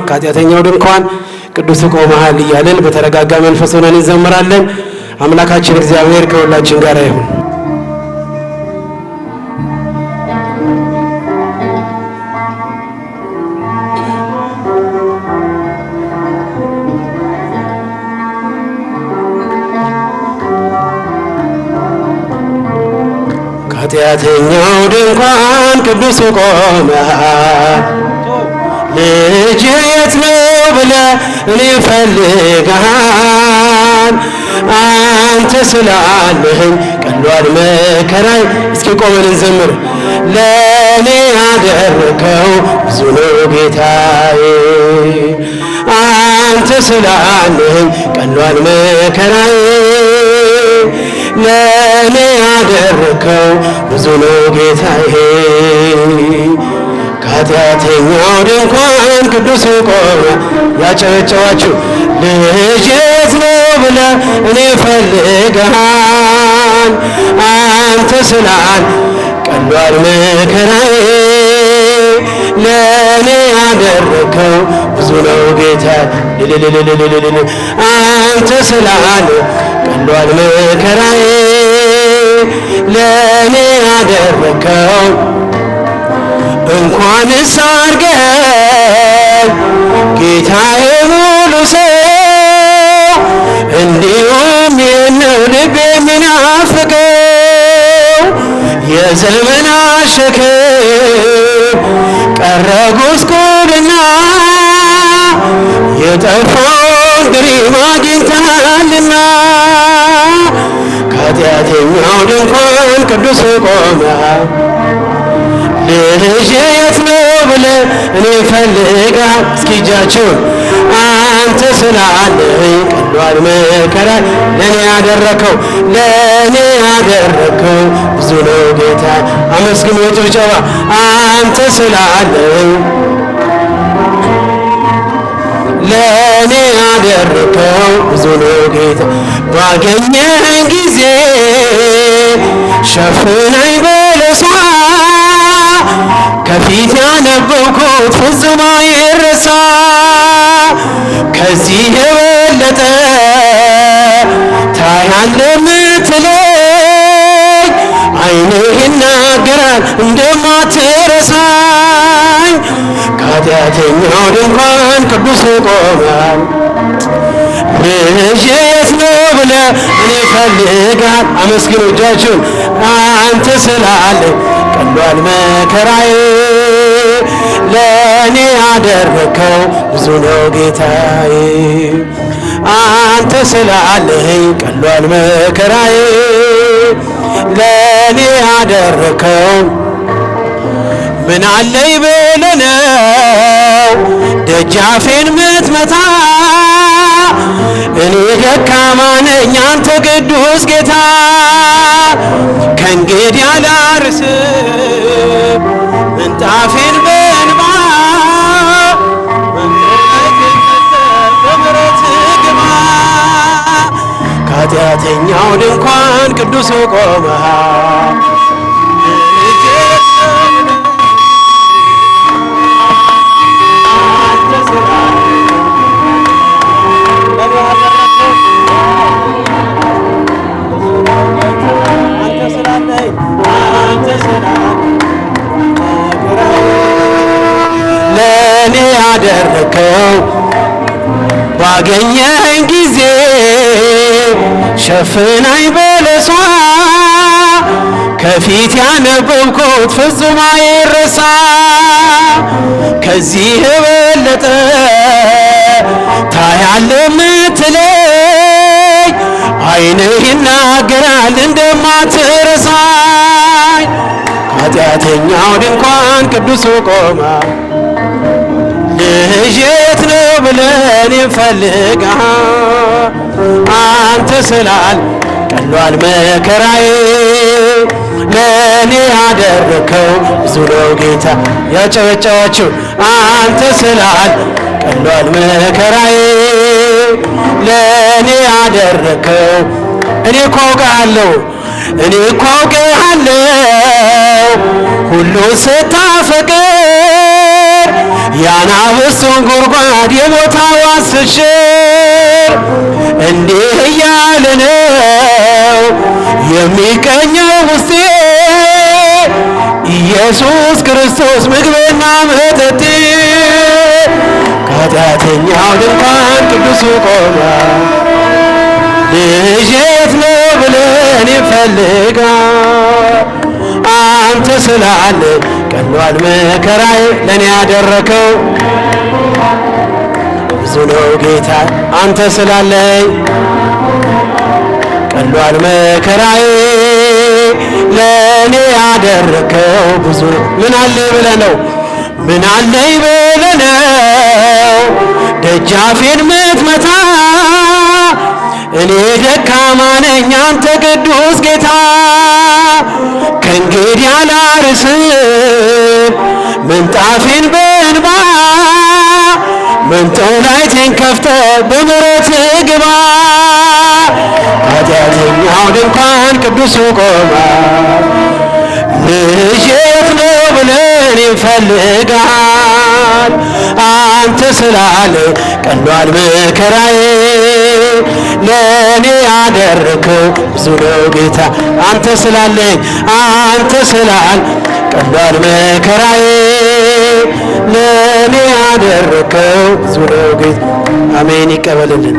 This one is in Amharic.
ከኃጢአተኛው ድንኳን ቅዱስ ቆመሃል እያልን በተረጋጋ መንፈስ ሆነን እንዘምራለን። አምላካችን እግዚአብሔር ከሁላችን ጋር ይሁን። ከኃጢአተኛው ድንኳን ቅዱስ ቆመሃል ልጅ የት ነው ብለህ እኔ ፈልገሃል አንተ ስላለህኝ ቀሏል መከራይ። እስኪ ቆመን እንዘምር። ለእኔ ያደረከው ብዙ ነው ጌታዬ አንተ ስላለህኝ ቀሏል መከራዬ። ለእኔ ያደረከው ብዙ ነው ጌታዬ ከኃጢአተኛው ድንኳን ቅዱስ ቆመ። ያጨበጨባችሁ ልጅ የት ነው ብለህ እኔ ፈልገሃል አንተ ስላል ቀሏል መከራዬ። ለእኔ ያደረከው ብዙ ነው ጌታ አንተ ስላል ቀሏል መከራዬ። ለእኔ ያደረከው እንኳንስ አድርገኝ ጌታዬ ሙሉ ሰው እንዲሁም የነው ልቤ የሚናፍቀው የዘመናት ሸክም ቀረ ጉስቁልና የጠፋውን ድሪም አግኝተሃልና ከኃጢአተኛው ድንኳን ቅዱስ ቆመሃል ልጅ የት ነው ብለህ እኔ ፈልገሃል። እስኪ እጃችሁን አንተ ስላለኝ ቀሏል መከራ። ለእኔ ያደረከው ብዙ ነው ጌታ። አመስግኑ ጭብጨባ። አንተ ስላለኝ ለእኔ ያደረከው ብዙ ነው ጌታ። ባገኘኝ ጊዜ ሸፍነኝ በለሷ ከፊት ያነበብኩት ፍጹም አይረሳ። ከዚህ የበለጠ ታያለህ የምትለኝ ዓይንህ ይናገራል እንደማትረሳኝ። ከኃጢአተኛው ድንኳን ቅዱስ ቆመሃል ልጅ የት ነው ብለህ እኔ ፈልገሃል። አመስግኑ እጃችሁን አንተ ስላለኝ ቀሏል መከራዬ። ለእኔ ያደረከው ብዙ ነው ጌታዬ አንተ ስላለኝ ቀሏል መከራዬ። ለእኔ ያደረከው ምን አለኝ ብለህ ነው ደጃፌን ምትመታ? እኔ ደካማ ነኝ አንተ ቅዱስ ጌታ ከእንግዲህ አላርስም ምንጣፌን በእንባ በምሕረት ግባ። ከኃጢአተኛው ድንኳን ቅዱስ ቆመሃል ለእኔ ያደረከው ባገኘኝ ጊዜ ሸፍናኝ በለሷ ከፊት ያነበብኩት ፍጹም አይረሳ። ከዚህ የበለጠ ታያለህ የምትለኝ ዓይንህ ይናገራል እንደማትረሳኝ። ከኃጢአተኛው ድንኳን ቅዱስ ቆመሃል ልጅ የት ነው ብለህ እኔን ፈልገሃል አንተ ስላል ቀሏል መከራዬ። ለእኔ ያደረከው ብዙ ነው ጌታ። ያጨበጨባችሁ አንተ ስላል ቀሏል መከራዬ። ለእኔ ያደረከው እኔ እኮ አውቅሃለሁ ሁሉ ስታፈቅር የአናብስቱን ጉድጓድ የሞት አዋጅ ስትሽር እንዲህ እያለ ነው የሚቀኘው ውስጤ ኢየሱስ ክርስቶስ ምግቤና መጠጤ ከኃጢአተኛው ድንኳን ቅዱሱ ቆመ ልጅ የት ነው ብለን ይፈልጋል አንተ ስላለ ቀሏል መከራዬ ለኔ ያደረከው ብዙ ነው ጌታ አንተ ስላለኝ ቀሏል መከራዬ ለኔ ያደረከው ብዙ ነው ምን አለ ብለህ ነው ምን አለኝ ብለህ ነው ደጃፌን ምትመታ እኔ ደካማ ነኝ አንተ ቅዱስ ጌታ ከእንግዲህ አላርስም ምንጣፌን በእንባ መንጦላይቴን ከፍተህ በምሕረትህ ግባ ኃጢአተኛው ድንኳን ቅዱሱ ቆመ ልጅ የት ነው ብለን ይፈልጋል አንተ ስላለ ቀሏል መከራዬ ለኔ ያደረከው ብዙ ነው ጌታ አንተ ስላለኝ አንተ ስላል ቀሏል መከራዬ ለኔ ያደረከው ብዙ ነው ጌታ አሜን ይቀበልልን